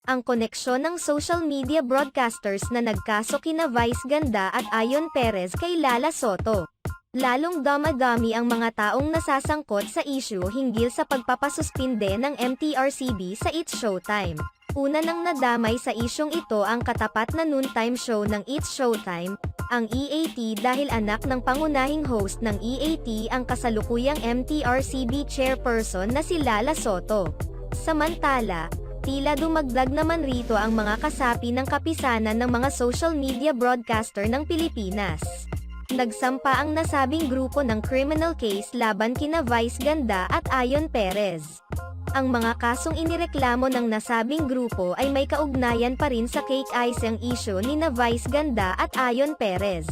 ang koneksyon ng social media broadcasters na nagkaso kina Vice Ganda at Ayon Perez kay Lala Soto. Lalong damadami ang mga taong nasasangkot sa issue hinggil sa pagpapasuspinde ng MTRCB sa It's Showtime. Una nang nadamay sa isyong ito ang katapat na noontime show ng It's Showtime, ang EAT, dahil anak ng pangunahing host ng EAT ang kasalukuyang MTRCB chairperson na si Lala Soto. Samantala, tila dumagdag naman rito ang mga kasapi ng kapisanan ng mga social media broadcaster ng Pilipinas. Nagsampa ang nasabing grupo ng criminal case laban kina Vice Ganda at Ayon Perez. Ang mga kasong inireklamo ng nasabing grupo ay may kaugnayan pa rin sa cake icing issue ni na Vice Ganda at Ayon Perez.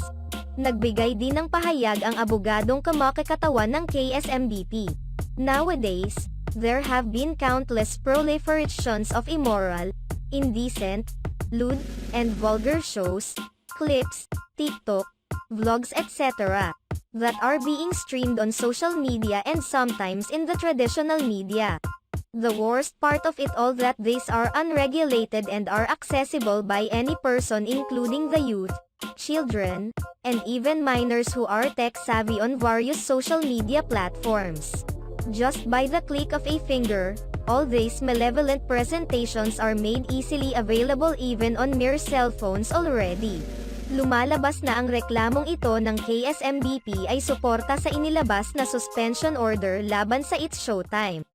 Nagbigay din ng pahayag ang abogadong kamakakatawan ng KSMDP. Nowadays, there have been countless proliferations of immoral, indecent, lewd, and vulgar shows, clips, TikTok, vlogs etc. that are being streamed on social media and sometimes in the traditional media. The worst part of it all that these are unregulated and are accessible by any person including the youth, children, and even minors who are tech-savvy on various social media platforms. Just by the click of a finger, all these malevolent presentations are made easily available even on mere cell phones already. Lumalabas na ang reklamong ito ng KSMDP ay suporta sa inilabas na suspension order laban sa It's Showtime.